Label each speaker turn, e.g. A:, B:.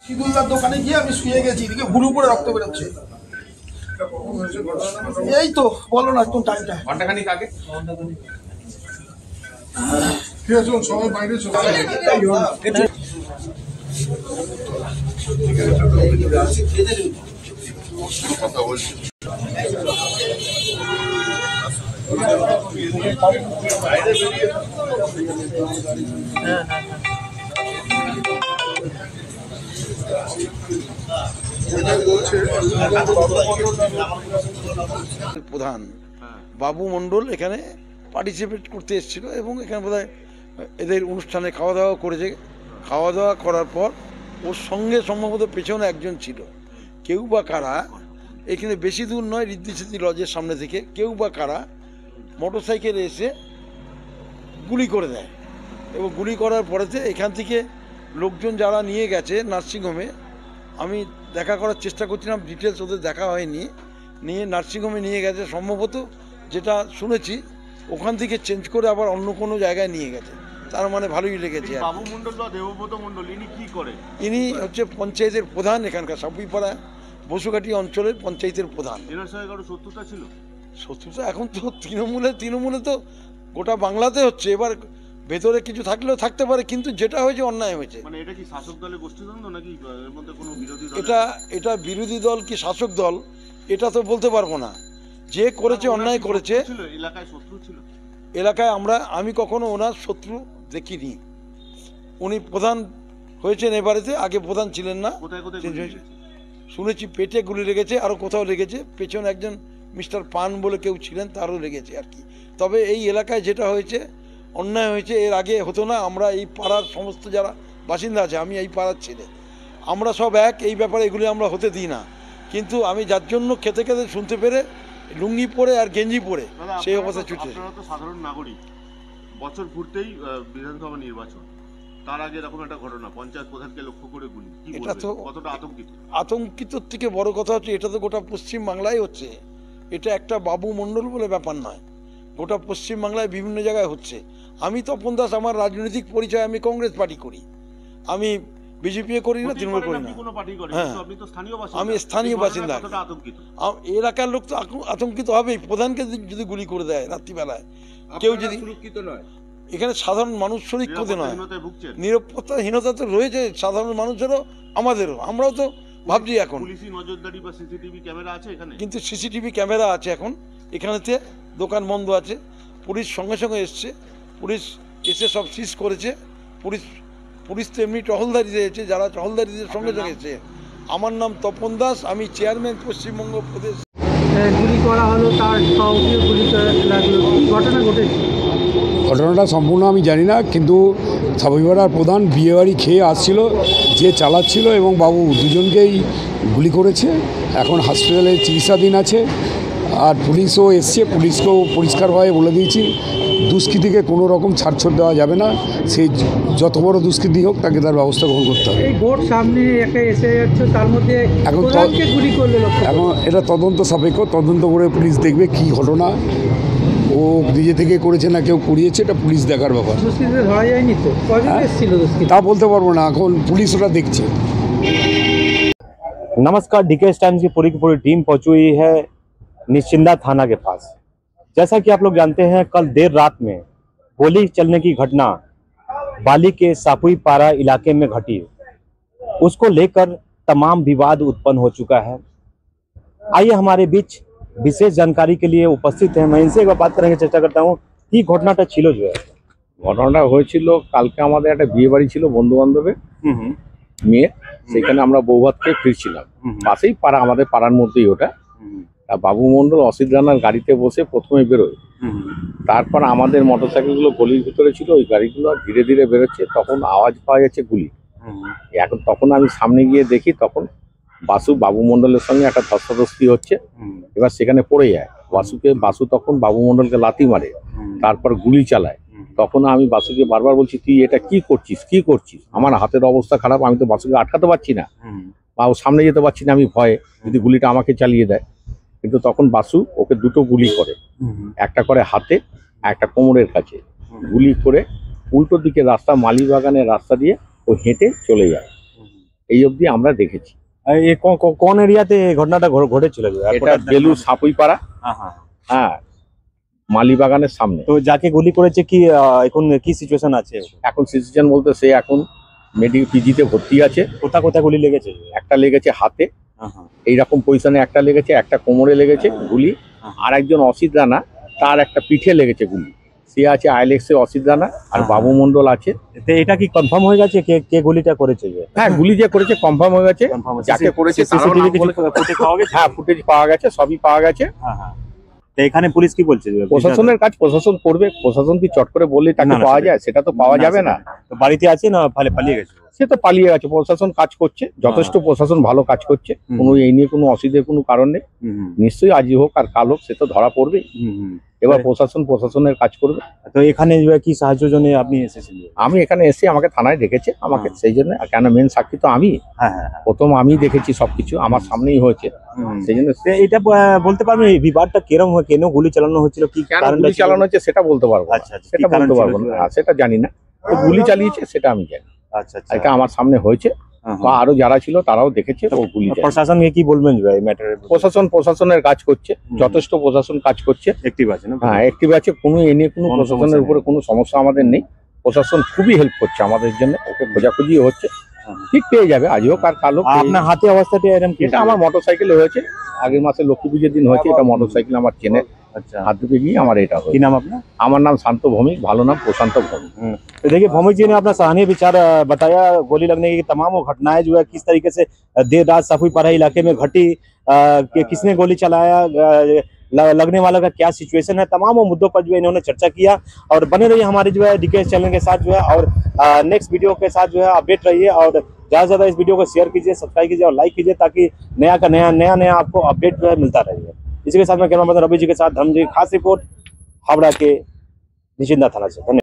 A: সিদুল্লার দোকানে গিয়ে আমি শুয়ে গেছি, এদিকে গুরু করে রক্ত বেরোচ্ছে। এই তো বলো না একটু টাইমটা
B: ঘন্টাখানিক আগে
A: সবাই বাইরে
B: কথা বলছি।
C: প্রধান বাবু মণ্ডল এখানে পার্টিসিপেট করতে এসেছিল এবং এখানে বোধহয় এদের অনুষ্ঠানে খাওয়া দাওয়া করেছে। খাওয়া দাওয়া করার পর ওর সঙ্গে সম্ভবত পেছনে একজন ছিল, কেউ বা কারা, এখানে বেশি দূর নয়, ঋদ্ধি সিদ্ধি লজের সামনে থেকে কেউ বা কারা মোটর সাইকেলে এসে গুলি করে দেয় এবং গুলি করার পরেতে এখান থেকে লোকজন যারা নিয়ে গেছে নার্সিংহোমে, আমি দেখা করার চেষ্টা করছিলাম, ডিটেলস ওদের দেখা হয়নি, নিয়ে নার্সিংহোমে নিয়ে গেছে সম্ভবত, যেটা শুনেছি ওখান থেকে চেঞ্জ করে আবার অন্য কোনো জায়গায় নিয়ে গেছে। তার মানে ভালোই লেগেছে।
D: বাবু মণ্ডল বা দেবব্রত মণ্ডল ইনি কি করে?
C: ইনি হচ্ছে পঞ্চায়েতের প্রধান, এখানকার সাপুইপাড়া বসুঘাটি অঞ্চলের পঞ্চায়েতের প্রধান।
D: এনার সঙ্গে কারো শত্রুতা ছিল?
C: শত্রুতা এখন তো তৃণমূলে তো গোটা বাংলাতে হচ্ছে, এবার ভেতরে কিছু থাকলেও থাকতে পারে, কিন্তু যেটা হয়েছে অন্যায় হয়েছে।
D: মানে এটা কি শাসক দলের গোষ্ঠীদ্বন্দ্ব নাকি এর মধ্যে কোনো বিরোধী দল?
C: এটা বিরোধী দল কি শাসক দল এটা তো বলতে পারবো না। যে করেছে অন্যায় করেছে।
D: এলাকায় শত্রু ছিল?
C: এলাকায় আমি কখনো ওনার শত্রু দেখিনি। উনি প্রধান হয়েছেন এবারেতে, আগে প্রধান ছিলেন না। শুনেছি পেটে গুলি লেগেছে, আরও কোথাও লেগেছে, পেছনে একজন মিস্টার পান বলে কেউ ছিলেন, তারও লেগেছে আর কি। তবে এই এলাকায় যেটা হয়েছে অন্যায় হয়েছে, এর আগে হতো না। আমরা এই পাড়ার সমস্ত যারা বাসিন্দা আছে, আমি এই পাড়ার ছেলে, আমরা সব এক, এই ব্যাপারে এগুলি আমরা হতে দিই না। কিন্তু আমি যার জন্য খেতে খেতে শুনতে পেরে লুঙ্গি পরে আর গেঞ্জি পরে সেই অবস্থা ছুটে।
D: আপনারা তো সাধারণ নাগরিক, বছর ঘুরতেই বিধানসভা নির্বাচন, তার আগে এরকম একটা ঘটনা, পঞ্চায়েত প্রধানকে লক্ষ্য করে গুলি, এটা তো কতটা আতঙ্কিত?
C: আতঙ্কিতর থেকে বড় কথা হচ্ছে এটা তো গোটা পশ্চিম বাংলায় হচ্ছে। এটা একটা বাবু মণ্ডল বলে ব্যাপার নয়, গোটা পশ্চিম বাংলায় বিভিন্ন জায়গায় হচ্ছে। আমি তপন দাস, আমার রাজনৈতিক পরিচয়, আমি কংগ্রেস পার্টি করি, আমি বিজেপি করি না, তৃণমূল করি না। হ্যাঁ, আমি স্থানীয় বাসিন্দা। এলাকার লোক তো আতঙ্কিত হবেই। প্রধানকে যদি গুলি করে দেয় রাত্রিবেলায়, কেউ যদি সুরক্ষিত নয়, এখানে সাধারণ মানুষ সুরক্ষিত নয়, নিরাপত্তাহীনতা তো রয়েছে সাধারণ মানুষেরও, আমাদেরও। আমরাও তো ভাবছি এখন
D: নজরদারি বা সিসিটিভি ক্যামেরা আছে এখানে,
C: কিন্তু সিসিটিভি ক্যামেরা আছে এখন এখানেতে, দোকান বন্ধ আছে, পুলিশ সঙ্গে সঙ্গে এসছে, পুলিশ এসে সব সিজ করেছে। পুলিশ তো এমনি টহলদারি দিয়েছে, যারা টহলদারিদের সঙ্গে সঙ্গে এসছে। আমার নাম তপন দাস, আমি চেয়ারম্যান পশ্চিমবঙ্গ প্রদেশ।
E: গুলি করা হলো, তার সহযোগী গুলি লাগলো, কি ঘটনা ঘটেছে?
F: ঘটনাটা সম্পূর্ণ আমি জানি না, কিন্তু সাপুইপাড়ার প্রধান বিয়েবাড়ি খেয়ে আসছিল, যে চালাচ্ছিল এবং বাবু দুজনকেই গুলি করেছে। এখন হসপিটালে চিকিৎসাধীন আছে। আর পুলিশও এসছে, পুলিশকেও পরিষ্কারভাবে বলে দিয়েছি দুষ্কৃতীকে কোনো রকম ছাড়ছাড় দেওয়া যাবে না। সে যত বড় দুষ্কৃতী হোক তাকে তার ব্যবস্থা গ্রহণ করতে হবে।
E: এই ভোট সামনে একটা এসে যাচ্ছে, তার মধ্যে এখন গুলি করলে,
F: এখন এটা তদন্ত সাপেক্ষ, তদন্ত করে পুলিশ দেখবে কি ঘটনা, ও নিজে থেকে করেছে না কেউ করিয়েছে, এটা পুলিশ দেখার ব্যাপার।
E: দুষ্কৃতীদের ধরা যায়নি তো, কজন এসেছিল দুষ্কৃতী
F: তা বলতে পারবো না, এখন পুলিশ ওটা দেখছে।
G: नमस्कार, डीकेएस टाइम्स की पूरी टीम पहुंची हुई है निश्चिंदा थाना के पास। जैसा कि आप लोग जानते हैं, कल देर रात में गोली चलने की घटना बाली के सापुईपाड़ा इलाके में घटी, उसको लेकर तमाम विवाद उत्पन्न हो चुका है। आइए हमारे बीच विशेष जानकारी के लिए उपस्थित हैं, मैं इनसे एक बार बात करेंगे, चर्चा करता हूँ कि घटनाটা ছিল যে
B: ঘটনাটা হয়েছিল কালকে আমাদের একটা বিয়ে বাড়ি ছিল বন্ধু বান্ধবের মেয়ে, সেখানে আমরা বৌভাত খেয়ে ফিরছিলাম, পাশেই পাড়া, আমাদের পাড়ার মধ্যেই ওটা। বাবু মণ্ডল অসিত রানার গাড়িতে বসে প্রথমে বেরোয়, তারপর আমাদের মোটরসাইকেলগুলো গলির ভিতরে ছিল, ওই গাড়িগুলো ধীরে ধীরে বেরোচ্ছে, তখন আওয়াজ পাওয়া যাচ্ছে গুলি। এখন তখন আমি সামনে গিয়ে দেখি, তখন বাবু মণ্ডলের সঙ্গে একটা ধস্তাধস্তি হচ্ছে। এবার সেখানে পড়ে যায় বাসু তখন বাবু মণ্ডলকে লাথি মারে, তারপর গুলি চালায়। তখন আমি বাসুকে বারবার বলছি, তুই এটা কি করছিস? আমার হাতের অবস্থা খারাপ, আমি তো বাসুকে আটকাতে পারছি না বা ও সামনে যেতে পারছি না, আমি ভয়ে যদি গুলিটা আমাকে চালিয়ে দেয়। কিন্তু তখন বাসু ওকে দুটো গুলি করে, একটা করে হাতে, একটা কোমরের কাছে, গুলি করে উল্টো দিকে রাস্তা, মালিবাগানের রাস্তা দিয়ে ও হেঁটে চলে যায়। এই অবধি আমরা দেখেছি।
G: ये कौन एरियाते ঘটনাটা ঘটেছিল?
B: এটা বেলুর সাপুইপাড়া,
G: হ্যাঁ হ্যাঁ।
B: হ্যাঁ, মালিবাগানের সামনে।
G: তো যাকে গুলি করেছে কি এখন কি সিচুয়েশন আছে?
B: এখন সিচুয়েশন বলতে সে এখন মেডিকেল পিজিতে ভর্তি আছে।
G: কোথায় গুলি লেগেছে?
B: একটা লেগেছে হাতে, এইরকম পজিশনে একটা লেগেছে, একটা কোমরে লেগেছে গুলি, আর একজন অসিত রানা তার একটা পিঠে লেগেছে গুলি। সে আছে আইলেক্সে অসিত রানা, আর বাবু মন্ডল আছে।
G: এটা কি কনফার্ম হয়ে গেছে কে গুলিটা করেছে?
B: হ্যাঁ, গুলি যে করেছে কনফার্ম হয়ে গেছে। যাকে করেছে
G: সিসিটিভি কিছু ফুটেজ পাওয়া গেছে?
B: হ্যাঁ, ফুটেজ পাওয়া গেছে, সবই পাওয়া গেছে।
G: হ্যাঁ হ্যাঁ। তো এখানে পুলিশ কি বলছে?
B: প্রশাসনের কাজ প্রশাসন করবে। প্রশাসন কি চট করে বললে তাকে পাওয়া যায়? সেটা তো পাওয়া যাবে না।
G: তো বাড়িতে আছে না পালিয়ে গেছে?
B: সে তো পালিয়ে গেছে। প্রশাসন কাজ করছে, যথেষ্ট প্রশাসন ভালো কাজ করছে। কোনো এই নিয়ে কোনো অসুবিধার কোনো কারণ নেই। নিশ্চয়ই আজই হোক আর কাল হোক সে তো ধরা পড়বে। এবার প্রশাসনের কাজ করবে।
G: তো এখানে কি সাহায্যের জন্য আপনি এসেছিলেন?
B: আমি এখানে এসে আমাকে থানায় ডেকেছে, আমাকে সেই জন্য, কেন মেন সাক্ষী তো আমি।
G: হ্যাঁ,
B: প্রথম আমি দেখেছি সবকিছু, আমার সামনেই হয়েছে। সেই জন্য
G: এটা বলতে পারবেন এই বিবাদটা কেরম হয়, কেন গুলি চালানো হচ্ছিল, কি
B: কেন গুলি চালানো হচ্ছে সেটা বলতে পারবো না।
G: আচ্ছা,
B: সেটা বলতে পারবো না, সেটা জানি না। তো গুলি চালিয়েছে সেটা আমি জানি।
G: আচ্ছা,
B: এটা আমার সামনে হয়েছে, বা আরো যারা ছিল তারাও দেখেছে ও গুলি চালিয়েছে।
G: প্রশাসনকে কি বলবেন এই ম্যাটারে?
B: প্রশাসনের কাজ করছে, যথেষ্ট প্রশাসন কাজ করছে।
G: অ্যাক্টিভ আছে না?
B: হ্যাঁ, অ্যাক্টিভ আছে। কোনো এ নিয়ে কোনো প্রশাসনের উপরে কোনো সমস্যা আমাদের নেই। প্রশাসন খুবই হেল্প করছে আমাদের জন্য। ওকে খোঁজাখুঁজি হচ্ছে, ঠিক পেয়ে যাবে আজ হোক আর কাল হোক।
G: আপনার হাতে অবস্থাটা এরকম?
B: এটা আমার মোটরসাইকেলে হয়েছে, আগের মাসে লক্ষ্মী পুজোর দিন হয়েছে। এটা মোটরসাইকেল আমার চেনে।
G: अच्छा,
B: हाथ दुखे गई हमारे एटा
G: की नाम अपना?
B: আমার নাম শান্ত ভৌমিক, ভালো নাম প্রশান্ত ভৌমিক।
G: तो देखिए भौमिक जी ने अपना सराहनीय विचार बताया। गोली लगने की तमाम वो घटनाएं जो है किस तरीके से देर रात साफुईपारा इलाके में घटी, कि किसने गोली चलाया, लगने वाला का क्या सिचुएशन है, तमाम वो मुद्दों पर जो है इन्होंने चर्चा किया। और बने रहिए हमारे जो है डीकेएस चैनल के साथ जो है, और नेक्स्ट वीडियो के साथ जो है अपडेट रहिए, और ज़्यादा से ज़्यादा इस वीडियो को शेयर कीजिए, सब्सक्राइब कीजिए और लाइक कीजिए, ताकि नया का नया आपको अपडेट जो है मिलता रहेगा। इसी के साथ मैं कैमरा पर्सन रवि जी के साथ धर्म जी, खास रिपोर्ट हावड़ा के निशिंदा थाना से। धन्यवाद।